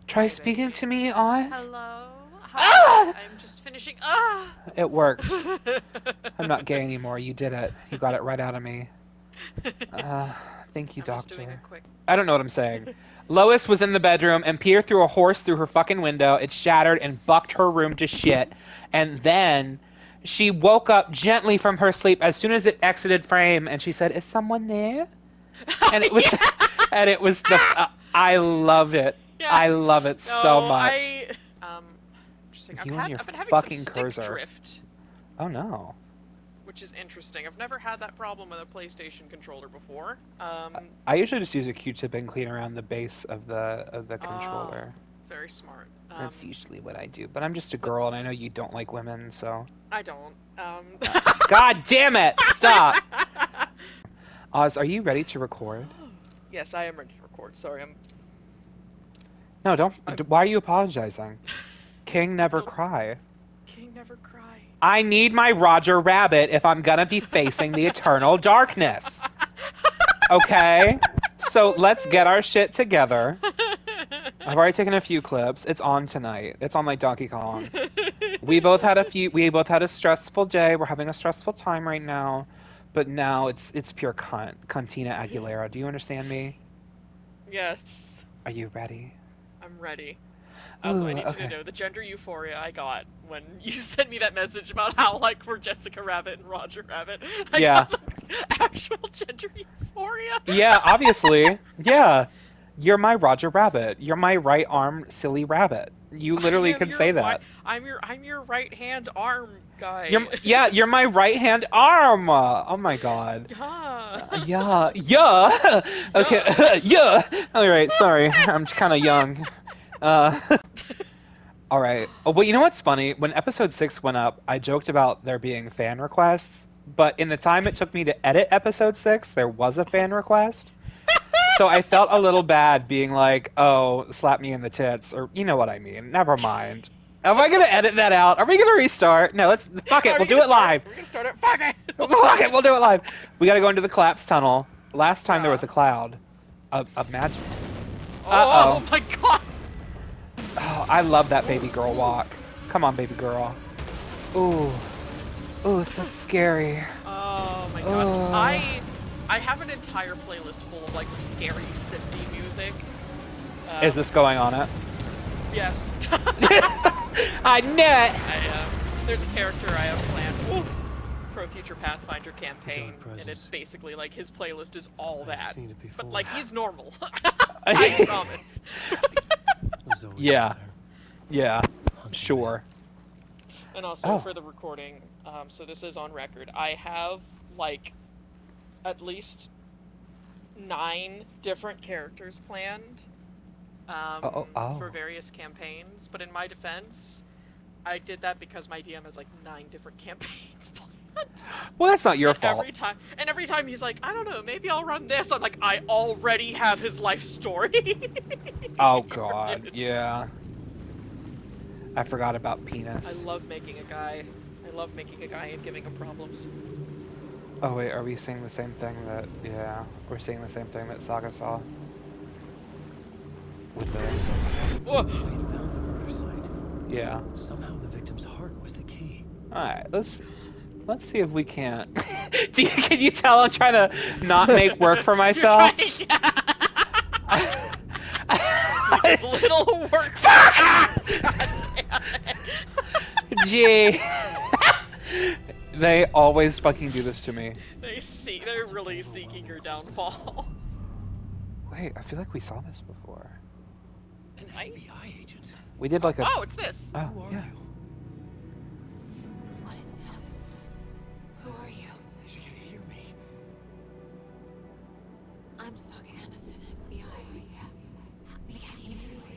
Try Hi, speaking baby. to me, Oz. Hello? Hi. Ah! I'm just finishing. Ah! It worked. I'm not gay anymore. You did it. You got it right out of me. Uh, thank you, I'm just doing a doctor. quick. I don't know what I'm saying. Lois was in the bedroom, and Peter threw a horse through her fucking window. It shattered and bucked her room to shit. And then she woke up gently from her sleep as soon as it exited frame, and she said, "Is someone there?" Oh, And it was, yeah! and it was the. I love it. Yeah. I love it so No, much. um interesting. You and your I've been having some fucking stick cursor. drift, Oh no. which is interesting. I've never had that problem with a PlayStation controller before. I usually just use a Q-tip and clean around the base of the Oh, controller. very smart. That's usually what I do. But I'm just a girl, and I know you don't like women, so. I don't. God damn it! Stop. Oz, are you ready to record? Yes, I am ready to record. Sorry, No, don't. I'm Why are you apologizing? King never don't cry. King never cry. I need my Roger Rabbit if I'm gonna be facing the eternal darkness. Okay? So let's get our shit together. I've already taken a few clips. It's on tonight. It's on like Donkey Kong. We both had a stressful day. We're having a stressful time right now. But now it's pure cunt. Cuntina Aguilera. Do you understand me? Yes, Are you ready? I'm ready. Also, I Ooh, need you to okay. know the gender euphoria I got when you sent me that message about how, like, we're Jessica Rabbit and Roger Rabbit. I Yeah. got, like, actual gender euphoria. Yeah, obviously. Yeah. You're my Roger Rabbit. You're my right arm silly rabbit. You I literally am could your say that. I'm your right hand arm You're guy. yeah, you're my right hand arm. Oh my God. Yeah. Yeah, yeah. Okay, Yeah. yeah. All right, sorry. I'm kind of young. Uh, all right. Oh, but you know what's funny? When episode 6 went up, I joked about there being fan requests, but in the time it took me to edit episode 6, there was a fan request. So I felt a little bad being like, "Oh, slap me in the tits," or you know what I mean. Never mind. Am I gonna edit that out? Are we gonna restart? No, let's fuck it. Are We'll we do gonna it start it? live. Are we gonna start it? Fuck it. We'll do Fuck it. it. We'll do it live. We gotta go into the collapse tunnel. Last time there was Yeah. a cloud. A magic. Oh Uh-oh. my god. Oh, I love that baby girl walk. Come on, baby girl. Ooh. Ooh, so scary. Oh my god. Oh. I have an entire playlist full of like scary synthy music. Is Um, this going on it? yes. I knew it. There's a character I have planned for a future Pathfinder The campaign, dark and it's presence. basically like his playlist is all I've that. seen it before. But like he's normal. I promise. Was always Yeah. out there, Yeah. hunting me. Sure. And also Oh. for the recording, so this is on record. I have like at least 9 different characters planned Oh. for Oh. various campaigns, but in my defense, I did that because my DM has like 9 different campaigns planned. Well, that's not your And fault. every time he's like, I don't know, maybe I'll run this. I'm like, I already have his life story. Oh Here God. it is. Yeah. I forgot about I penis. love making a guy. I love making a guy and giving him problems. Oh wait, are we seeing the same thing that? Yeah, we're seeing the same thing that Saga saw with this. Whoa! I had found the murder site. Yeah. Somehow the victim's heart was the key. All right. Let's see if we can't. Can you tell I'm trying to not make work for You're trying. myself? Make as little work. Fuck! God damn it. Gee. They always fucking do this to me. They're really seeking your downfall. Wait, I feel like we saw this before. An Right? FBI agent. We did like a. Oh, it's this. Oh, Who are yeah. you? What is this? Who are you? She can hear me. I'm Saga Anderson, FBI.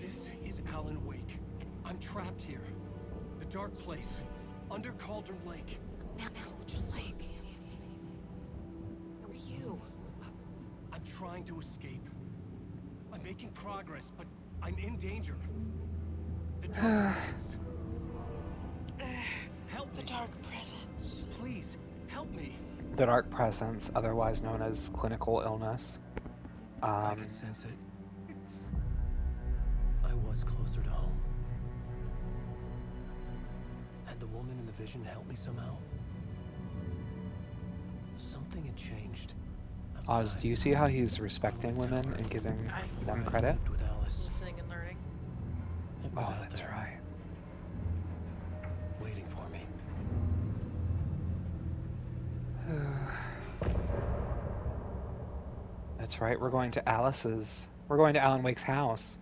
This is Alan Wake. I'm trapped here. The dark place. Under Cauldron Lake. Cauldron Lake. Who are you? I'm trying to escape. I'm making progress, but I'm in danger. The dark presence. Help The me. dark presence. Please, help me. The dark presence, otherwise known as clinical illness. I can sense it. I was closer to home. Had the woman in the vision helped me somehow? Something had changed. Oz, do you see how he's respecting women and giving them credit? Lived with Alice. Listening and learning. It was Oh, out that's there, right. waiting for me. That's right, we're going to Alan Wake's house.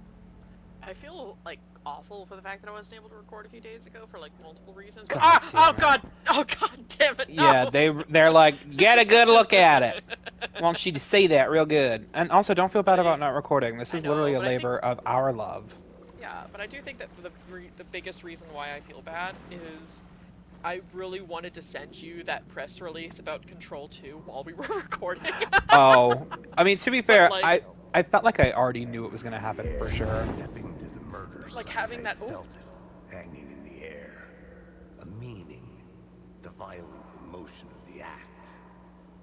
I feel like awful for the fact that I wasn't able to record a few days ago for like multiple reasons. God But, damn it. oh god damn it! No! Yeah, they're like, get a good look at it. Want you to see that real good. And also, don't feel bad about not recording. This I is know, literally a but I think- labor of our love. Yeah, but I do think that the biggest reason why I feel bad is I really wanted to send you that press release about Control 2 while we were recording. Oh, I mean, to be fair, like- I felt like I already knew it was going to happen for sure. Stepping to the murder Like site, having I that- felt it hanging in the air. A meaning. The violent emotion of the act.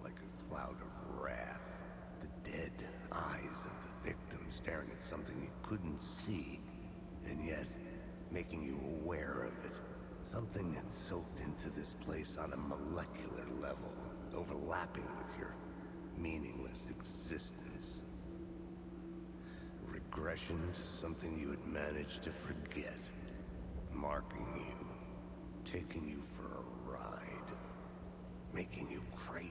Like a cloud of wrath. The dead eyes of the victim staring at something you couldn't see. And yet, making you aware of it. Something had soaked into this place on a molecular level. Overlapping with your meaningless existence. Regression to something you had managed to forget. Marking you. Taking you for a ride. Making you crazier.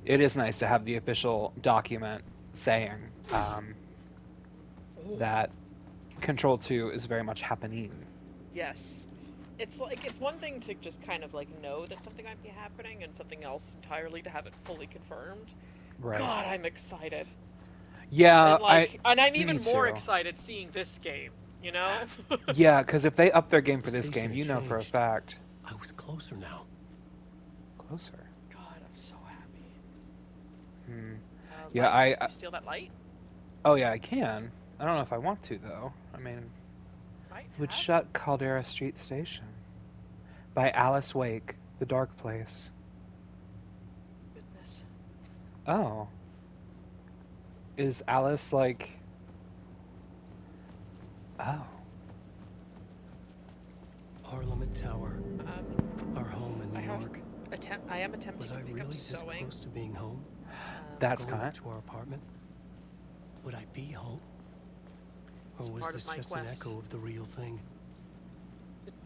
It is nice to have the official document saying that Control 2 is very much happening. Yes. It's like, it's one thing to just kind of like know that something might be happening and something else entirely to have it fully confirmed. Right. God, I'm excited. Yeah, And I'm even me more too. excited seeing this game, you know? Yeah, because if they up their game for The this station game, had you know for a changed. fact. I was closer now. Closer. God, I'm so happy. Hmm. Uh, Yeah, light, can you steal that light? Oh yeah, I can. I don't know if I want to though. I mean, Might would have. shut Caldera Street Station by Alice Wake, The Dark Place. Goodness. Oh. Is Alice like... Oh. Parliament Tower, our home in I New have York. I am attempting Was to I pick really up this sewing. close to being home? That's Going kind up to our apartment? Would I be home? It's Or was part this of my just quest. an echo of the real thing?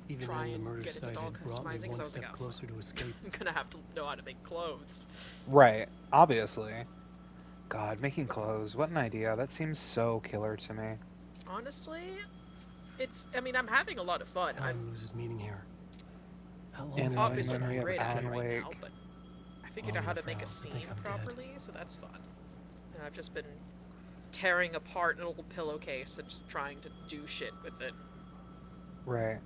Even Try then, the and murder get into site doll had brought me customizing, one so I was like, step oh, closer to escape. I'm gonna have to know how to make clothes. Right, obviously. God, making clothes, what an idea. That seems so killer to me. Honestly, I mean, I'm having a lot of fun. Time I'm loses meaning here. How long In have I obviously been memory not of great at Alan it right now, Wake. but I figured Long out how to enough make a for Alice to think seam I'm dead. properly, so that's fun. And I've just been tearing apart an old pillowcase and just trying to do shit with it. Right.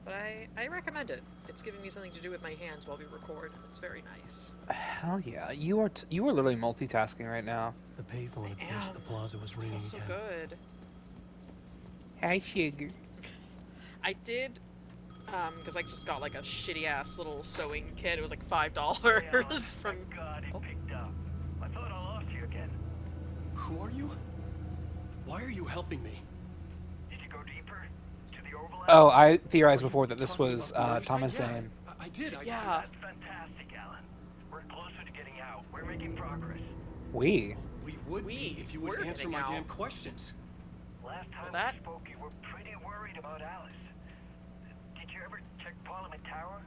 But I recommend it. It's giving me something to do with my hands while we record. It's very nice. Hell yeah. You are literally multitasking right now. The payphone at the edge of the plaza was It ringing feels so again. good. Hey, sugar. I did, because I just got like a shitty ass little sewing kit. It was like $5 from. God, it picked up. I thought I lost you again. Who are you? Why are you helping me? Did you go deeper to the overlap? Oh, I theorized Are you before that this talking was about the murder Thomas site? Yeah, Zane. I did. Yeah. That's fantastic, Alan. We're closer to getting out. We're making progress. We. We would be if you would we're answer getting my out. damn questions. Last time that- we spoke, you were pretty worried about Alice. Did you ever check Parliament Tower?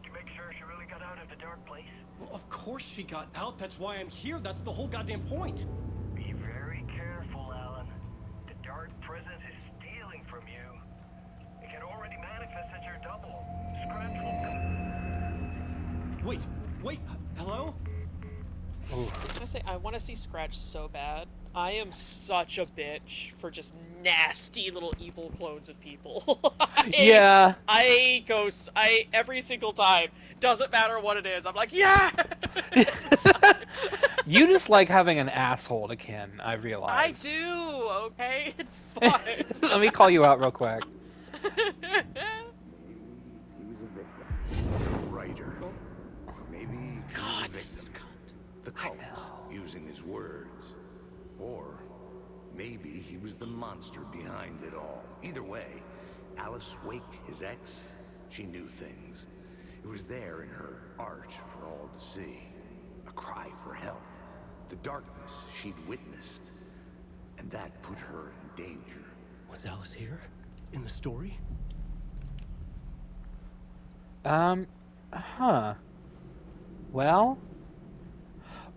To make sure she really got out of the dark place? Well, of course she got out. That's why I'm here. That's the whole goddamn point. Be very careful, Alan. The dark presence is stealing from you. It can already manifest as your double. Scratch will Wait. Hello? I want to see Scratch so bad. I am such a bitch for just nasty little evil clones of people. Yeah. Every single time, doesn't matter what it is, I'm like, yeah! You just like having an asshole to kin, I I realize. do, okay? It's fun. Let me call you out real quick. The writer. Maybe He was a God, this is victim. cunt. The cult, using his words. Or maybe he was the monster behind it all. Either way, Alice Wake, his ex, she knew things. It was there in her art for all to see. A cry for help. The darkness she'd witnessed. And that put her in danger. Was Alice here? In the story? Huh. Well.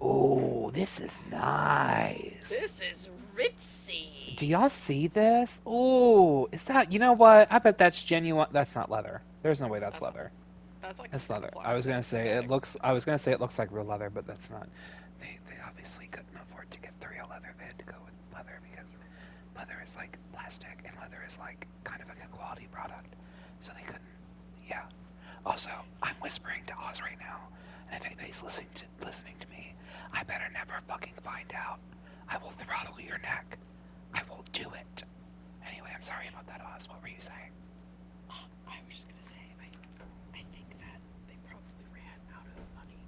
Oh, this is nice. This is ritzy. Do y'all see this? Oh, is that, you know what? I bet that's genuine. That's not leather. There's no way that's leather. That's like It's still leather. plastic. I was gonna say Okay. it looks like real leather, but that's not. They obviously couldn't afford to get the real leather. They had to go with leather because leather is like plastic and leather is like kind of like a quality product. So they couldn't. Yeah. Also, I'm whispering to Oz right now, and if anybody's listening to me, I better never fucking find out. I will throttle your neck. I will do it. Anyway, I'm sorry about that, Oz. What were you saying? I was just gonna say, I think that they probably ran out of money.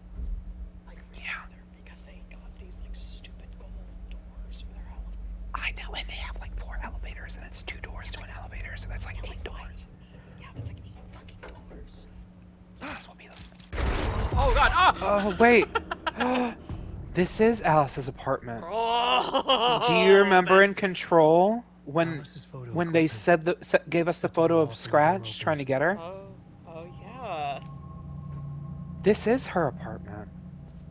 Like, Yeah. because they got these, like, stupid gold doors for their elevator. I know, and they have like 4 elevators, and it's 2 doors to an elevator, so that's like 8 doors. Yeah, that's like 8 fucking doors. This will be Oh god, ah! Oh, wait. This is Alice's apartment. Oh, Do you remember in that's- Control Alice's photo when they equipment gave us the stuck to the photo wall of from the door Scratch trying to opens. get her? Oh yeah. This is her apartment.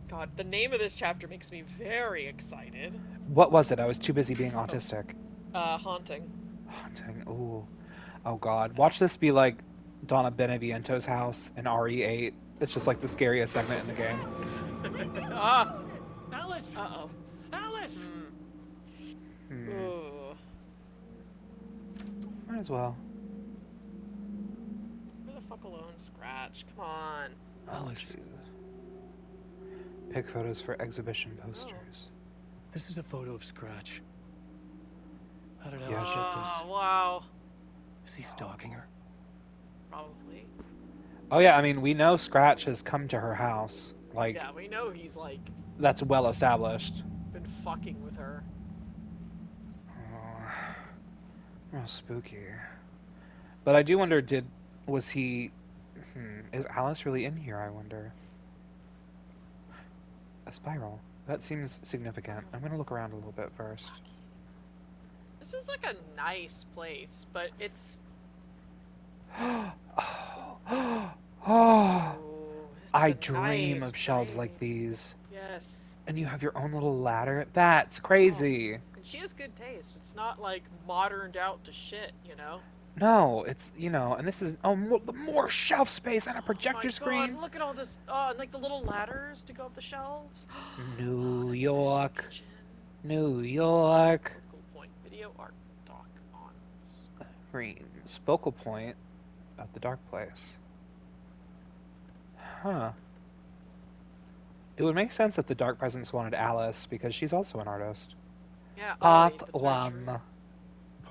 God, the name of this chapter makes me very excited. What was it? I was too busy being autistic. Haunting. Haunting. Ooh. Oh god. Watch this be like Donna Beneviento's house in RE8. It's just like the scariest segment in the game. Ah! Alice! Uh-oh. Alice! Ooh. Might as well. Who the fuck alone, Scratch? Come on. Alice, Pick photos for exhibition posters. this is a photo of Scratch. How did Yeah. Alice get this? Oh, wow. Is he stalking her? Probably. Oh yeah, I mean, we know Scratch has come to her house. Like, Yeah, we know he's, like, that's well established. been fucking with her. Oh, real spooky. But I do wonder, was he... is Alice really in here, I wonder? A spiral. That seems significant. I'm gonna look around a little bit first. This is, like, a nice place, but it's... Oh, This is I a dream nice of shelves place. like these. Yes. And you have your own little ladder. That's crazy. And she has good taste. It's not, like, moderned out to shit, you know? No, it's, and this is, more shelf space and a projector Oh screen. my god, look at all this, and like the little ladders to go up the shelves. New That's York. a nice kitchen. New York. Focal point, video art, dock ons. Greens. Focal point of the dark place. Huh. It would make sense if the Dark Presence wanted Alice, because she's also an artist. Yeah, Part that's very true. 1.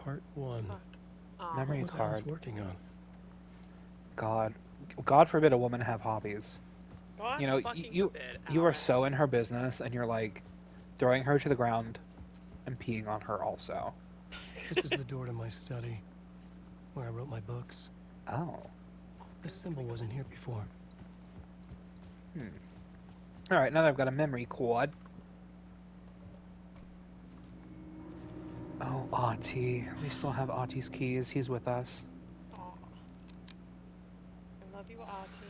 Part 1. Fuck. Memory What was Alice card. working on? God forbid a woman have hobbies. God You know, fucking you forbid, you are Alan. so in her business, and you're like throwing her to the ground and peeing on her also. This is the door to my study, where I wrote my books. Oh. This symbol wasn't here before. Alright, now that I've got a memory cord. Oh, Ahti. We still have Ahti's keys. He's with us. Aw. I love you, Ahti.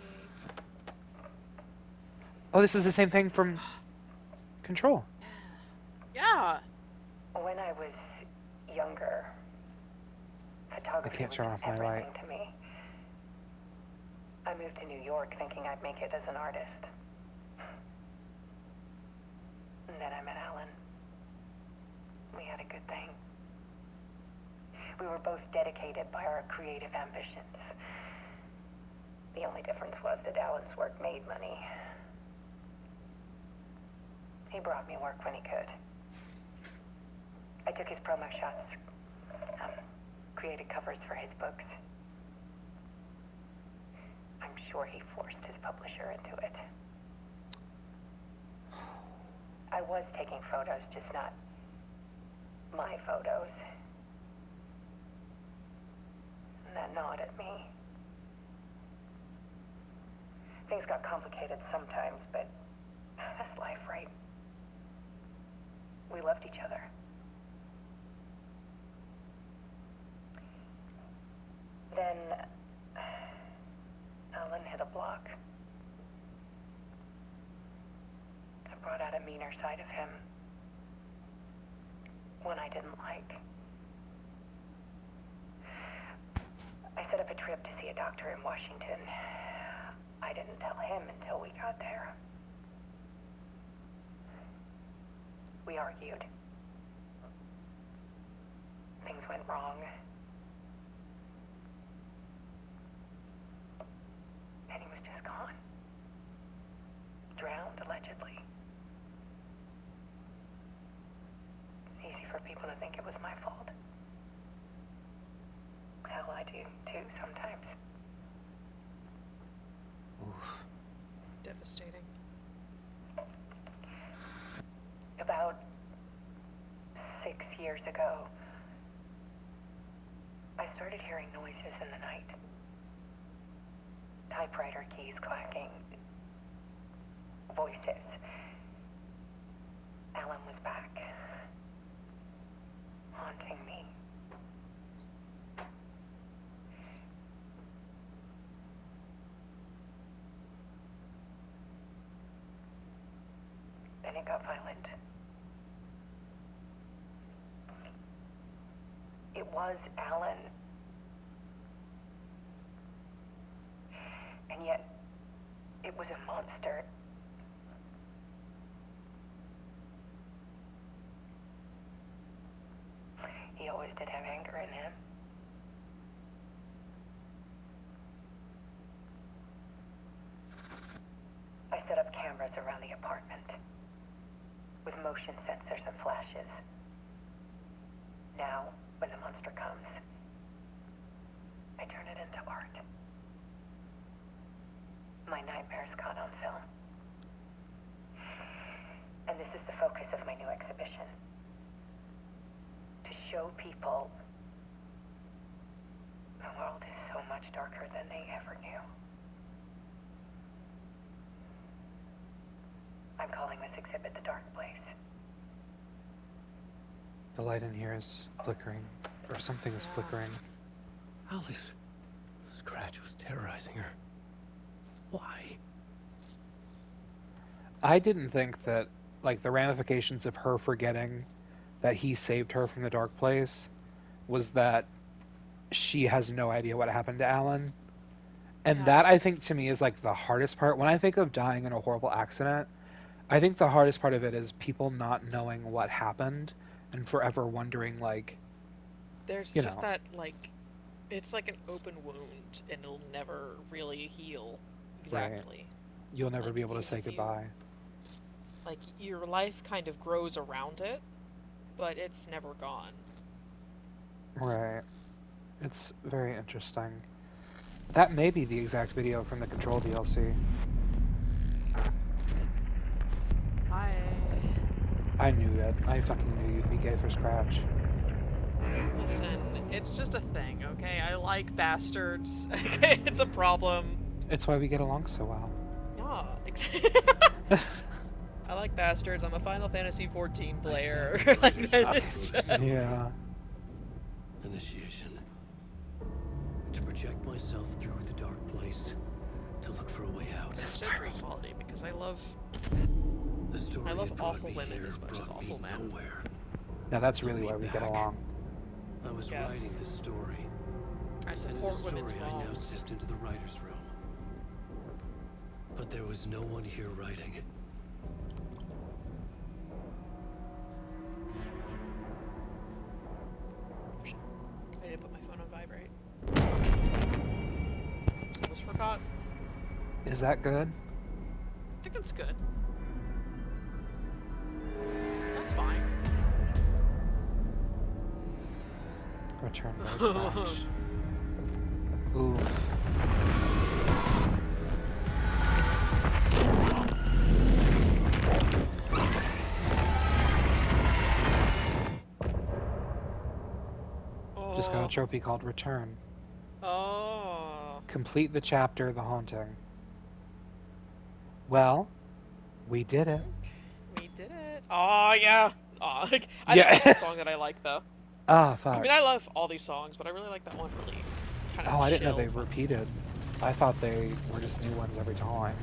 Oh, this is the same thing from Control. Yeah. When I was younger, photography can't was turn off my everything light. to me. I moved to New York thinking I'd make it as an artist. And then I met Alan. We had a good thing. We were both dedicated by our creative ambitions. The only difference was that Alan's work made money. He brought me work when he could. I took his promo shots, created covers for his books. I'm sure he forced his publisher into it. was taking photos, just not my photos. And that gnawed at me. Things got complicated sometimes, but that's life, right? We loved each other. Then Alan hit a block. I brought out a meaner side of him. One I didn't like. I set up a trip to see a doctor in Washington. I didn't tell him until we got there. We argued. Things went wrong. And he was just gone. Drowned, allegedly. It's easy for people to think it was my fault. Hell, I do too sometimes. Oof. Devastating. About 6 years ago, I started hearing noises in the night. Typewriter keys clacking. Voices. Alan was back. Haunting me. Then it got violent. It was Alan. And yet, it was a monster. He always did have anger in him. I set up cameras around the apartment with motion sensors and flashes. Now, when the monster comes, I turn it into art. My nightmares caught on film. And this is the focus of my new exhibition. To show people the world is so much darker than they ever knew. I'm calling this exhibit The Dark Place. The light in here is flickering, or something is flickering. Alice. Scratch was terrorizing her. Why? I didn't think that, like, the ramifications of her forgetting that he saved her from the dark place was that she has no idea what happened to Alan. And that, I think, to me, is, like, the hardest part. When I think of dying in a horrible accident, I think the hardest part of it is people not knowing what happened and forever wondering, like, There's you just know. that, like, it's like an open wound and it'll never really heal exactly. You'll never Like, be able to if say you- goodbye. Like, your life kind of grows around it, but it's never gone. Right. It's very interesting. That may be the exact video from the Control DLC. I knew it. I fucking knew you'd be gay for Scratch. Listen, it's just a thing, okay? I like bastards. Okay, it's a problem. It's why we get along so well. Yeah, I like bastards. I'm a Final Fantasy XIV player. Like, that is just... Yeah. Initiation. To project myself through the dark place. To look for a way out. It's gender equality because I love The story I love that brought awful me women here as much as brought awful me men. nowhere. Now that's really Me why we get back. along. I was Yes. writing this story. I And in support the women's story, I now moms. stepped into the writer's room. But there was no one here writing. I didn't put my phone on vibrate. Almost forgot. Is that good? I think that's good. That's fine. Return by Scratch. Oof. Just got a Oh. trophy called Return. Oh. Complete the chapter, The Haunting. Well, we did it. We did it. Oh, yeah. Oh, like, I think Yeah. that's the song that I like, though. Ah, I fuck. mean, I love all these songs, but I really like that one really kind of Oh, I didn't know chill, they fun. repeated. I thought they were just new ones every time.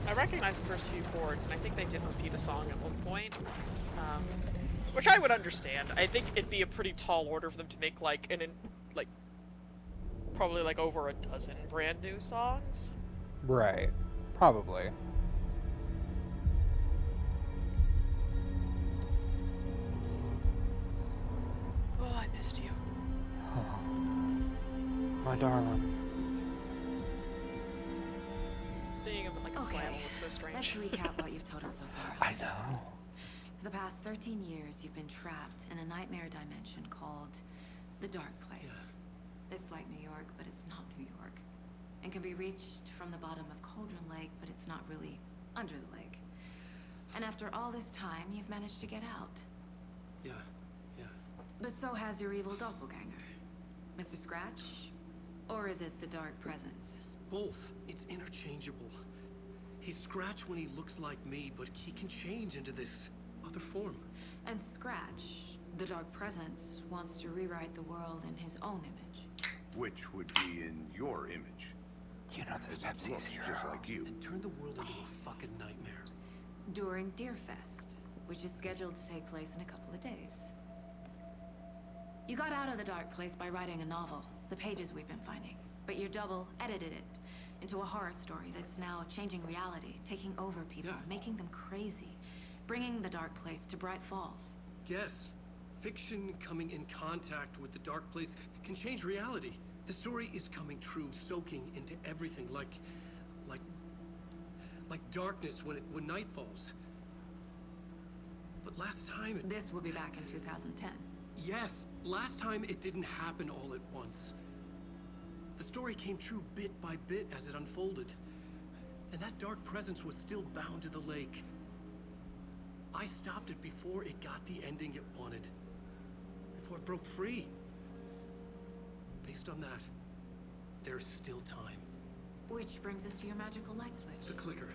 I recognize the first few chords, and I think they did repeat a song at one point. Which I would understand. I think it'd be a pretty tall order for them to make, like, probably, like, over a dozen brand new songs. Right. Probably. Oh, I missed you. Oh, my darling. Seeing him in, like, a flannel is so strange. Let's recap what you've told us so far. I know. For the past 13 years, you've been trapped in a nightmare dimension called the Dark Place. It's like New York, but it's not New York. And can be reached from the bottom of Cauldron Lake, but it's not really under the lake. And after all this time, you've managed to get out. Yeah. But so has your evil doppelganger. Mr. Scratch? Or is it the Dark Presence? Both. It's interchangeable. He's Scratch when he looks like me, but he can change into this other form. And Scratch, the Dark Presence, wants to rewrite the world in his own image. Which would be in your image. You know this As it Pepsi's looks hero. just like you. And turn the world into a fucking nightmare. During Deerfest, which is scheduled to take place in a couple of days. You got out of the Dark Place by writing a novel, the pages we've been finding, but your double edited it into a horror story that's now changing reality, taking over people, making them crazy, bringing the Dark Place to Bright Falls. Yes, fiction coming in contact with the Dark Place can change reality. The story is coming true, soaking into everything, like darkness when night falls. But last time This will be back in 2010. Yes, last time it didn't happen all at once. The story came true bit by bit as it unfolded. And that dark presence was still bound to the lake. I stopped it before it got the ending it wanted. Before it broke free. Based on that, there's still time. Which brings us to your magical light The switch. clicker.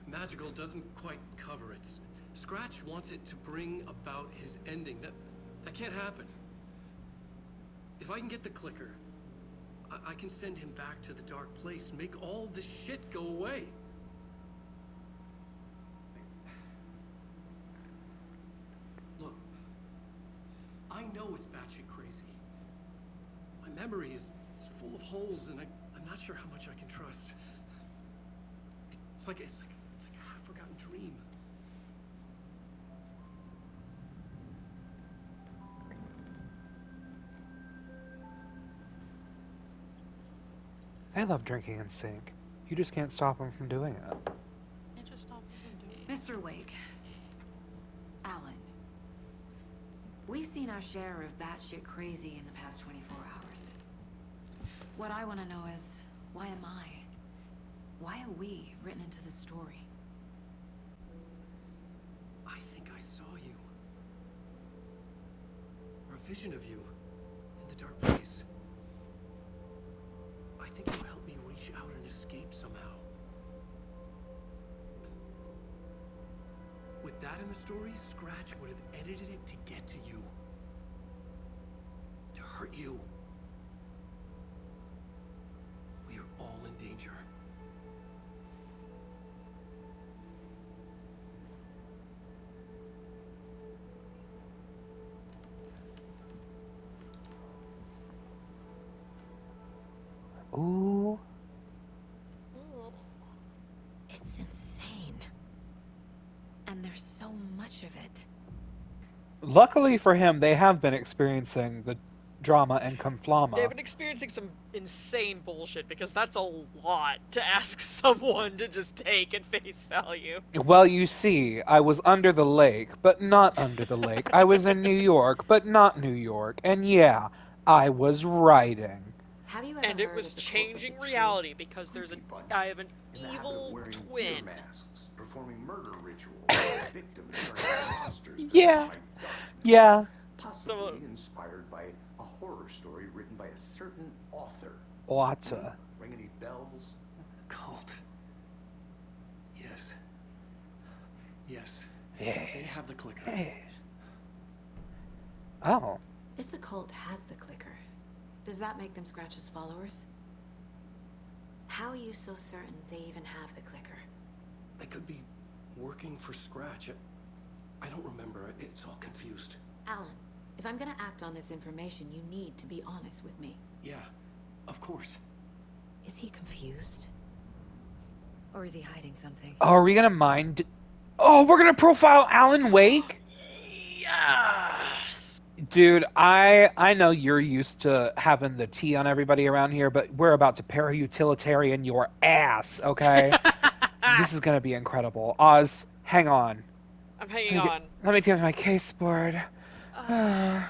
Magical doesn't quite cover it. Scratch wants it to bring about his ending. That can't happen. If I can get the clicker, I can send him back to the Dark Place, make all this shit go away. Look, I know it's batshit crazy. My memory is full of holes, and I'm not sure how much I can trust. It's like a half-forgotten dream. They love drinking in sync. You just can't stop them from doing it. Can't just stop him from doing Mr. Wake. Alan. We've seen our share of batshit crazy in the past 24 hours. What I want to know is, why am I? Why are we written into the story? I think I saw you. Or a vision of you in the Dark Place. I think you helped me reach out and escape somehow. With that in the story, Scratch would have edited it to get to you. To hurt you. We are all in danger. Ooh. It's insane. And there's so much of it. Luckily for him, they have been experiencing the drama and They've conflama. been experiencing some insane bullshit, because that's a lot to ask someone to just take at face value. Well, you see, I was under the lake, but not under the lake. I was in New York, but not New York. And yeah, I was writing. Have you ever And it heard was of the cult of changing the tree? reality, because there's I have an In the habit of evil wearing deer twin. masks, performing murder rituals, victims turning monsters. Yeah. Yeah. Possibly inspired by a horror story written by a certain author. Wata. Ring any bells? Cult. Yes. Yes. Yeah. They have the clicker. Yeah. Oh. If the cult has the clicker, does that make them Scratch's followers? How are you so certain they even have the clicker? They could be working for Scratch. I don't remember. It's all confused. Alan, if I'm gonna act on this information, you need to be honest with me. Yeah, of course. Is he confused? Or is he hiding something? Oh, are we gonna mind? Oh, we're gonna profile Alan Wake? Yes. Dude, I know you're used to having the tea on everybody around here, but we're about to para-utilitarian your ass, okay? This is gonna be incredible. Oz, hang on. I'm hanging on. Let me take my case board. Alan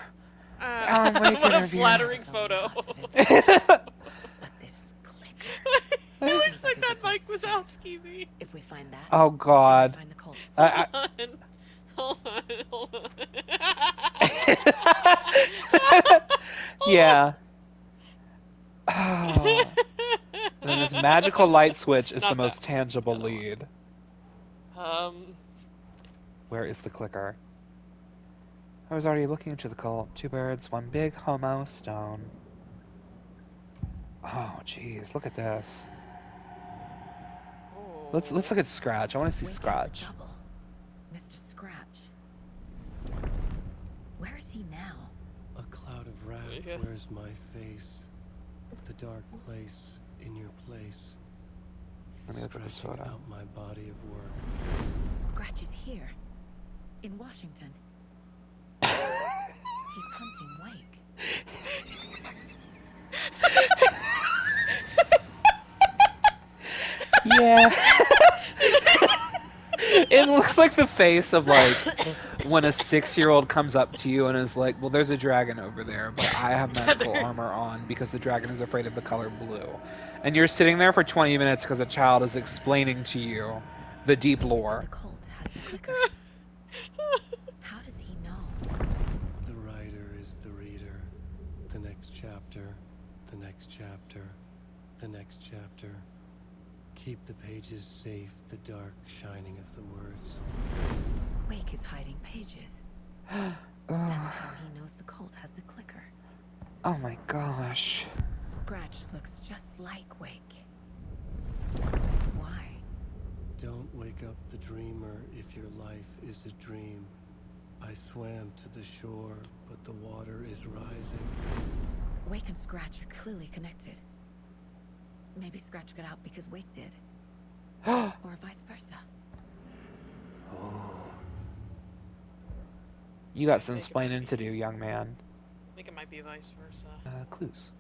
Wake What a interview. flattering photo. But this clicker. It looks like that Mike Wazowski me. If we find that, Oh God. then we find the cult. Hold on. Yeah. Oh. And then this magical light switch is Not the most that. tangible lead. Um, Where is the clicker? I was already looking into the cult. 2 birds, 1 big homo stone. Oh, jeez, look at this. Let's look at Scratch. I want to see Wake has a Scratch. double. Mr. Scratch. Where is he now? A cloud of wrath Yeah. wears my face. The dark place in your place. Let me look at this Stretching photo. out my body of work. Scratch is here. In Washington. He's hunting Wake. Yeah. It looks like the face of like when a 6-year-old comes up to you and is like, well, there's a dragon over there, but I have magical armor on because the dragon is afraid of the color blue. And you're sitting there for 20 minutes because a child is explaining to you the deep He said lore. the cult has the clicker. How does he know? The writer is the reader. The next chapter. The next chapter. The next chapter. Keep the pages safe, the dark shining of the words. Wake is hiding pages. That's how he knows the cult has the clicker. Oh my gosh. Scratch looks just like Wake. Why? Don't wake up the dreamer if your life is a dream. I swam to the shore, but the water is rising. Wake and Scratch are clearly connected. Maybe Scratch got out because Wake did. Or vice versa. You got some splaining to do, young man. I think it might be vice versa. Clues.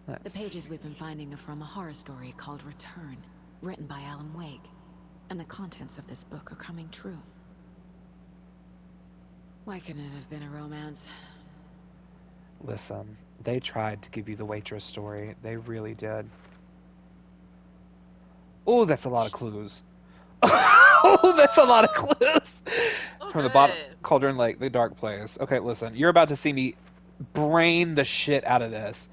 The Let's pages we've been finding are from a horror story called Return, written by Alan Wake. And the contents of this book are coming true. Why couldn't it have been a romance? Listen, they tried to give you the waitress story. They really did. Oh, that's a lot of clues. Oh, that's a lot of clues. From the bottom, Okay. Cauldron Lake, the dark place. Okay, listen, you're about to see me brain the shit out of this.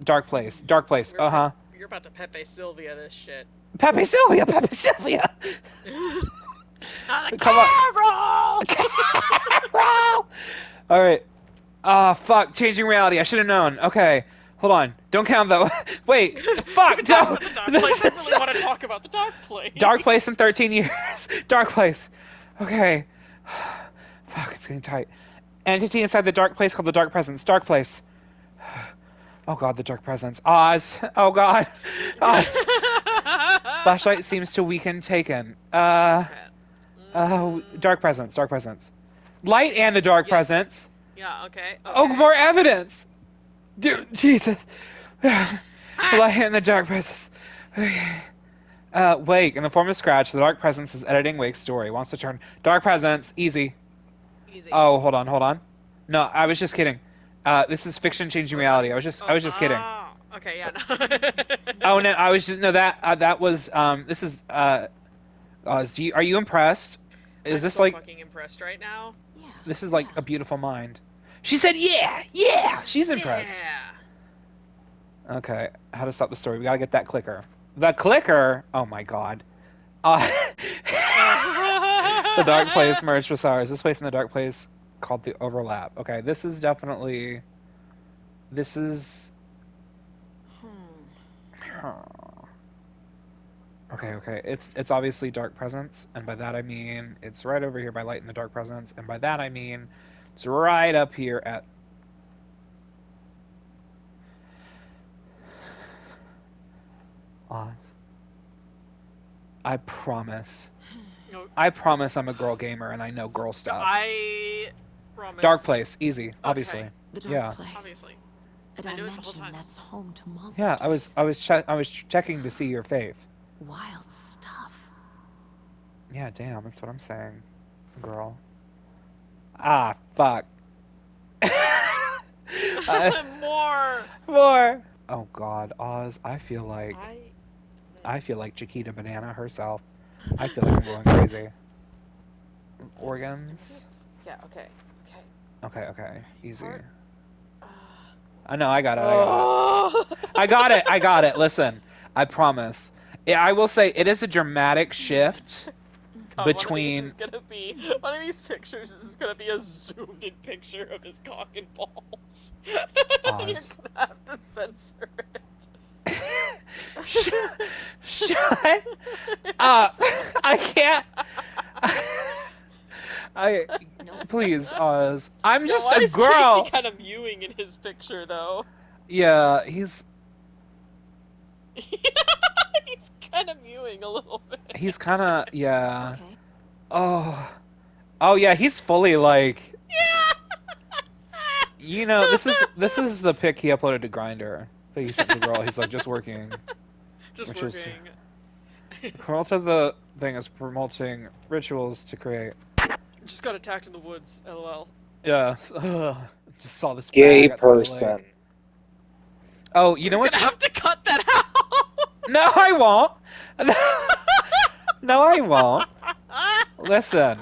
Dark place, dark place. You're about to Pepe Sylvia this shit. Pepe Sylvia, Pepe Sylvia. On the Come on. Carol! Carol! All right. Ah, fuck. Changing reality. I should have known. Okay. Hold on. Don't count though. Wait. Fuck. No. The dark place. I really want to talk about the dark place. Dark place in 13 years. Dark place. Okay. Fuck. It's getting tight. Entity inside the dark place called the dark presence. Dark place. Oh god, the dark presence. Oz. Oh god. Oz. Flashlight seems to weaken taken. Dark presence. Dark presence. Light and the dark presence. Yeah, okay. Oh, more evidence! Dude, Jesus. Light and the dark presence. Wake, in the form of Scratch, the dark presence is editing Wake's story. Wants to turn dark presence easy. Easy. Oh, hold on. No, I was just kidding. This is fiction changing reality. I was just kidding. Okay, yeah. No. Oh no, I was just that was this is are you impressed? Is I'm this so like fucking impressed right now. Yeah. this is like a beautiful mind? She said, yeah. She's impressed. Yeah. Okay, how to stop the story? We gotta get that clicker. The clicker. Oh my god. Uh, the Dark Place merged with ours. This place in the Dark Place called the Overlap. Okay, this is definitely. This is. Okay. It's obviously Dark Presence, and by that I mean it's right over here by Light in the Dark Presence, and by that I mean it's right up here at. Oz. I promise. No, I promise I'm a girl gamer and I know girl stuff. I promise. Dark Place, easy, obviously. Okay. The Dark Yeah. Place. Obviously. A I knew it the whole dimension time. that's home to monsters. Yeah, I was checking to see your faith. Wild stuff. Yeah, damn, that's what I'm saying, girl. Ah, fuck. More. More. Oh God, Oz. I feel like Chiquita Banana herself. I feel like I'm going crazy. Organs. Yeah. Okay. Okay. Easy. Heart. I know. I got it. I got it. Listen, I promise. I will say it is a dramatic shift God, between. one of these pictures is gonna be a zoomed in picture of his cock and balls. You're Oz. gonna have to censor it. Shut up. I can't. Please, Oz. I'm just why a is girl. Casey kind of mewing in his picture though? Yeah, he's He's kind of mewing a little bit. kind of yeah. Okay. Oh yeah, he's fully like. Yeah. This is the pic he uploaded to Grindr that he sent to the girl. He's like just working. Just Which working. Cruelty of the thing is promoting rituals to create. Just got attacked in the woods. LOL. Yeah. Just saw this Gay bag at the lake. person. Oh, you know You're what's? gonna have to cut that out. No, I won't. No, I won't. Listen,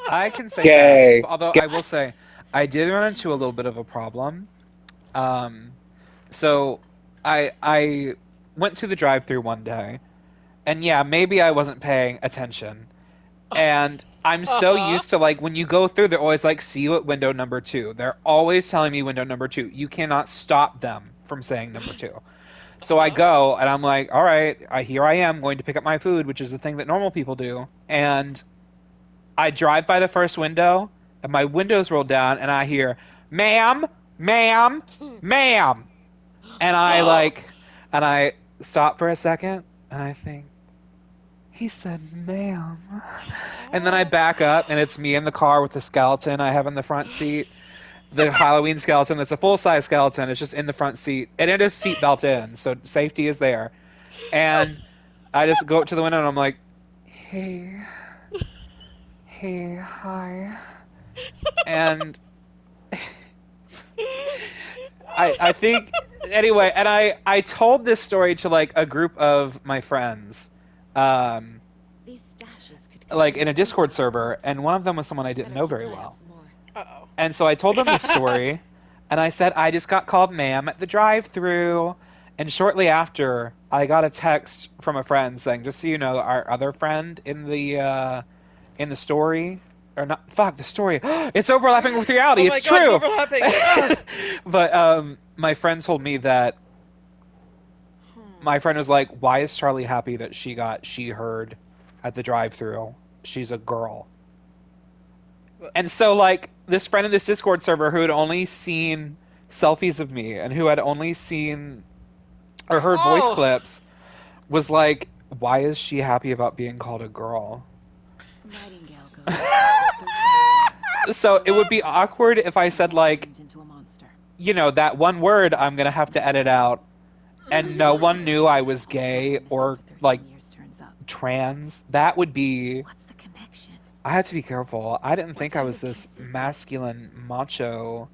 I can say Gay. that. Although I will say, I did run into a little bit of a problem. So I went to the drive-through one day, and yeah, maybe I wasn't paying attention. And I'm so used to like when you go through, they're always like, "See you at window number 2." They're always telling me window number 2. You cannot stop them from saying number 2. So I go and I'm like, all right, here I am going to pick up my food, which is the thing that normal people do. And I drive by the first window and my window's rolled down and I hear, ma'am. And I stop for a second and I think, he said, ma'am. And then I back up and it's me in the car with the skeleton I have in the front seat. The Halloween skeleton that's a full-size skeleton. It's just in the front seat. And it is seat belt in, so safety is there. And I just go up to the window and I'm like, hey, hi. And I think, anyway, and I told this story to, like, a group of my friends, These stashes could like, in a Discord server, and one of them was someone I didn't know very well. Uh-oh. And so I told them the story, and I said, I just got called ma'am at the drive-thru. And shortly after, I got a text from a friend saying, just so you know, our other friend in the story, or not, fuck, the story, it's overlapping with reality, Oh my it's God, true! it's overlapping! But my friend told me that, my friend was like, why is Charlie happy that she heard at the drive-thru? She's a girl. And so, like, this friend in this Discord server who had only seen selfies of me and who had only seen or heard voice clips was like, why is she happy about being called a girl? Nightingale goes. So it would be awkward if I said, like, you know, that one word I'm going to have to edit out and no one knew I was gay or, like, trans. That would be... What's the connection? I had to be careful. I didn't think I was this masculine, macho...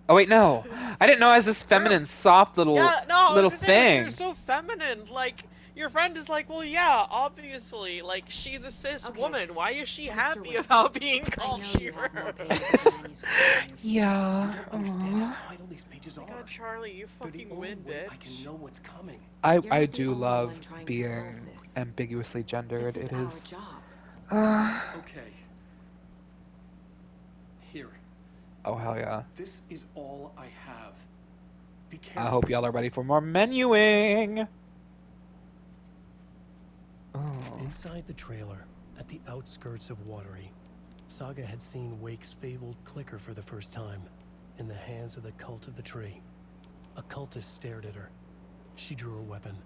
Oh, wait, no. I didn't know I was this feminine, soft little Yeah, no, I was gonna say, like, thing. you're so feminine. Like, your friend is like, well, yeah, obviously, like, she's a cis Okay. woman. Why is she Mr. happy Wade, about being I called know you have more Shearer? pages of the manuscript than you. Yeah. You don't understand how vital these pages Oh my are. god, Charlie, you They're the fucking only win, way bitch. I can know what's coming. I You're not the do only love one trying to being solve this. ambiguously gendered. This is It our is. job. Okay. Here. Oh hell yeah. This is all I have. Be I careful. hope y'all are ready for more menuing. Oh. Inside the trailer, at the outskirts of Watery, Saga had seen Wake's fabled clicker for the first time, in the hands of the Cult of the Tree. A cultist stared at her. She drew a weapon.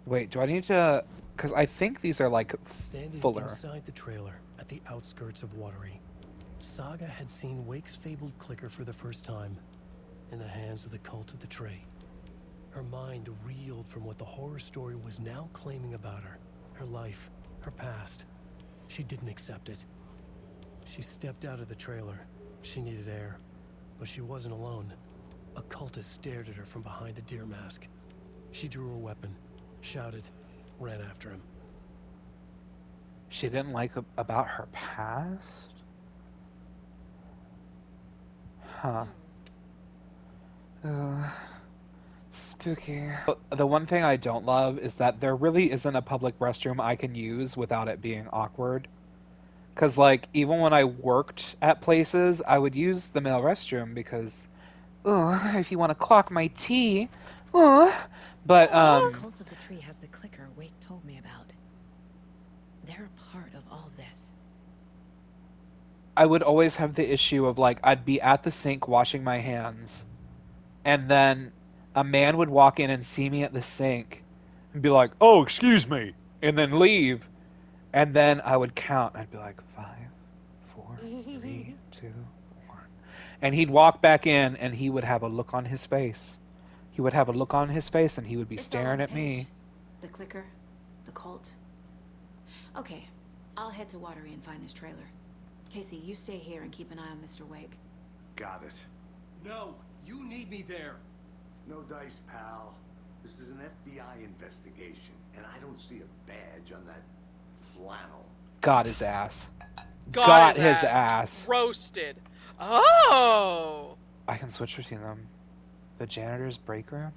Wait, do I need to? Because I think these are like Standing fuller. inside the trailer, at the outskirts of Watery, Saga had seen Wake's fabled clicker for the first time, in the hands of the Cult of the Tree. Her mind reeled from what the horror story was now claiming about her. Her life, her past. She didn't accept it. She stepped out of the trailer. She needed air. But she wasn't alone. A cultist stared at her from behind a deer mask. She drew a weapon, shouted, ran after him. She didn't like about her past? Huh. Spooky. The one thing I don't love is that there really isn't a public restroom I can use without it being awkward. Because, like, even when I worked at places, I would use the male restroom because, if you want to clock my tea, but, The Cult of the Tree has the clicker Wake told me about. They're a part of all this. I would always have the issue of, like, I'd be at the sink washing my hands, and then a man would walk in and see me at the sink and be like, oh, excuse me, and then leave. And then I would count. I'd be like, 5, 4, 3, 2, 1. And he'd walk back in and he would have a look on his face. He would have a look on his face and he would be It's all on staring the at me. page. The clicker, the cult. Okay, I'll head to Watery and find this trailer. Casey, you stay here and keep an eye on Mr. Wake. Got it. No, you need me there. No dice, pal. This is an FBI investigation, and I don't see a badge on that flannel. Got his ass. Got his ass. Roasted. Oh! I can switch between them. The janitor's break room?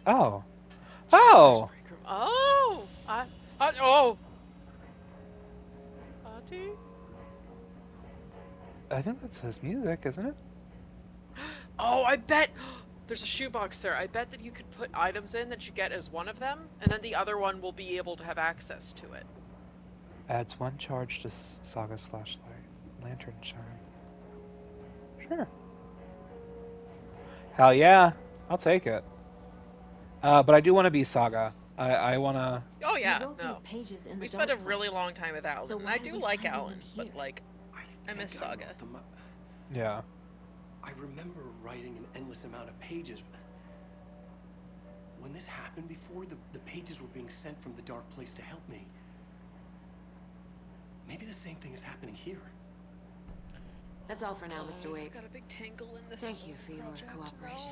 Oh. Oh! Oh! Oh! Auntie? I think that's his music, isn't it? Oh, I bet there's a shoebox there. I bet that you could put items in that you get as one of them, and then the other one will be able to have access to it. Adds 1 charge to Saga's flashlight. Lantern charm. Sure. Hell yeah. I'll take it. But I do want to be Saga. I want to... Oh yeah, You wrote no. these pages in the We spent a dark really place. long time with Alan, So and why I are do we like finding Alan, them but here? like, I miss think Saga. wrote them. Yeah. I remember writing an endless amount of pages. When this happened before, the pages were being sent from the dark place to help me. Maybe the same thing is happening here. That's all for now, Mr. I've Wake. got a big tangle in this. Thank you for your project. cooperation.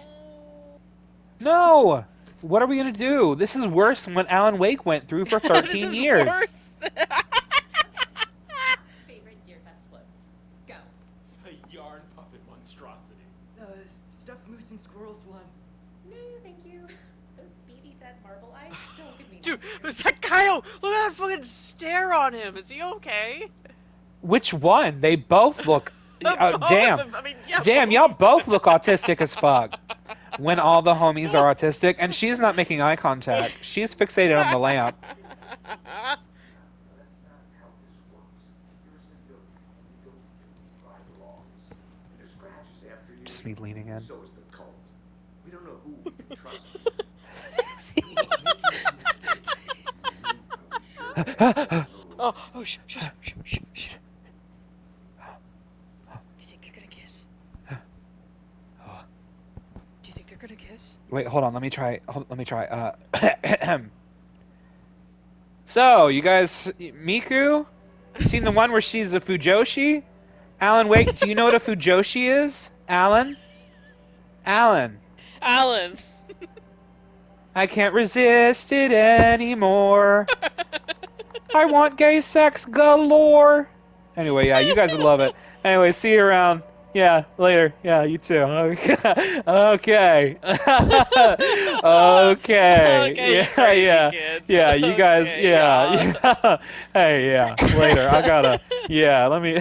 No. No! What are we going to do? This is worse than what Alan Wake went through for 13 This is years. worse. Favorite Deerfest floats. Go. The yarn puppet monstrosity. Stuffed moose and squirrels one. No, thank you. Those beady dead marble eyes don't give me Dude, nightmares. was that Kyle? Look at that fucking stare on him. Is he okay? Which one? They both look... Both damn. of them. I mean, yeah, Damn, both. y'all both look autistic as fuck. When all the homies are autistic, and she's not making eye contact. She's fixated on the lamp. That's not how this works. You're a civilian. You go through right laws. There's scratches after you. Just me leaning in. So is the cult. We don't know who we can trust. Oh, shh. Do you think they're gonna kiss? Do you think they're gonna kiss? Wait, hold on. Let me try. So, you guys, Miku? You seen the one where she's a Fujoshi? Alan, wait, do you know what a Fujoshi is? Alan? Alan, Alan. I can't resist it anymore. I want gay sex galore. Anyway, yeah, you guys would love it. Anyway, see you around. Yeah, later. Yeah, you too. Okay. Okay. Okay. Okay, you Yeah, crazy yeah. kids. Yeah, you guys. Okay, Yeah. yeah. Yeah. Hey, yeah. Later. I gotta. Yeah, let me.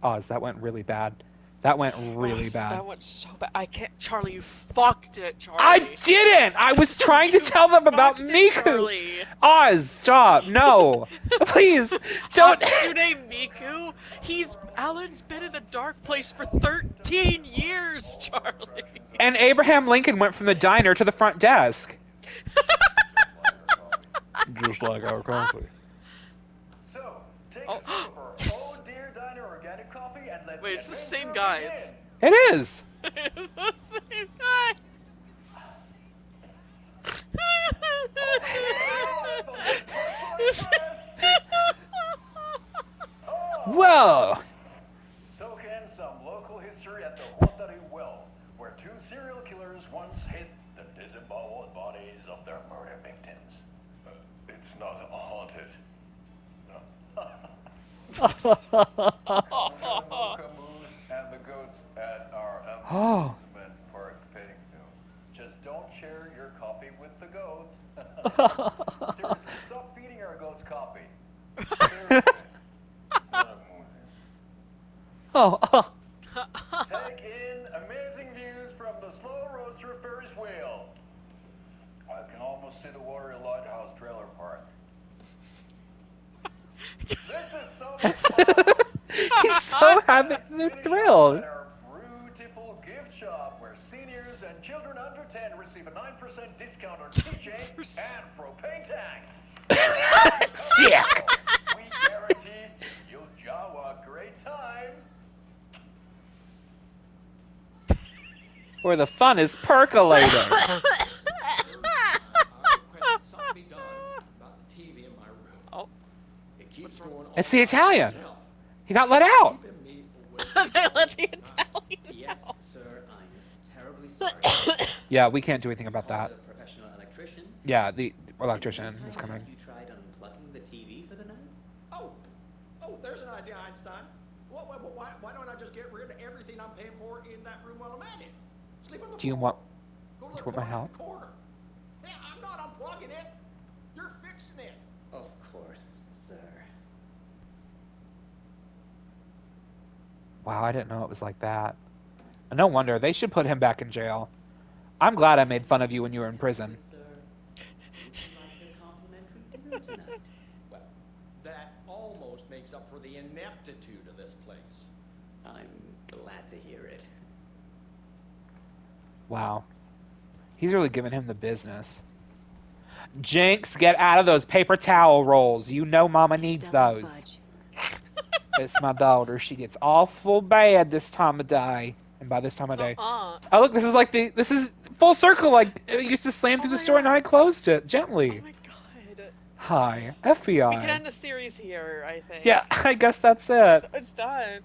Oz, that went really bad. That went really bad. That went so bad. I can't. Charlie, you fucked it, Charlie. I didn't! I was trying to tell them about fucked it, Miku! Charlie. Oz, stop. No. Please, don't. Hatsune Miku? Alan's been in the dark place for 13 years, Charlie. And Abraham Lincoln went from the diner to the front desk. Just like our coffee. So, take a sip of our Yes. Oh Dear Diner organic coffee and let's Wait, get it's the same adventure guys. It is. It's the same guy. Whoa. Soak in some local history at the Watari Well, where two serial killers once hid the disemboweled bodies of their murder victims. It's not haunted. And the goats at our amusement park petting zoo. Just don't share your coffee with the goats. Seriously, stop feeding our goats coffee. Seriously. It's not a movie. Oh. Take in amazing views from the slow roaster Ferris wheel. I can almost see the Warrior Lighthouse trailer park. This is so much fun. He's so happy and thrilled. At our beautiful gift shop, where seniors and children under 10 receive a 9% discount on keychains and propane tanks. Sick. We guarantee you'll jaw a great time. Where the fun is percolating. I request something be done about the TV in my room. Oh. It keeps going on It's the by Italian. itself, He got let out. keeping me awake. They let the Italian Yes, out. sir, I'm terribly sorry. Yeah, we can't do anything about Call that. the professional electrician. Yeah, the electrician is Have coming. you tried unplugging the TV for the night? Oh, there's an idea, Einstein. Why don't I just get rid of everything I'm paying for in that room while I'm at it? Sleep on the Do you floor. want? Go to do the you want my corner, help? corner. Hey, I'm not unplugging it. You're fixing it. Of course, sir. Wow, I didn't know it was like that. No wonder they should put him back in jail. I'm glad I made fun of you when you were in prison. Sir, would you like a complimentary dinner tonight? Well, that almost makes up for the ineptitude of this place. I'm glad to hear it. Wow, he's really giving him the business. Jinx, get out of those paper towel rolls. You know Mama needs those. It's my daughter. She gets awful bad this time of day. And by this time of day. Oh, look, this is like this is full circle. Like, it used to slam through the store and now I closed it gently. Oh my god. Hi, FBI. We can end the series here, I think. Yeah, I guess that's it. It's done.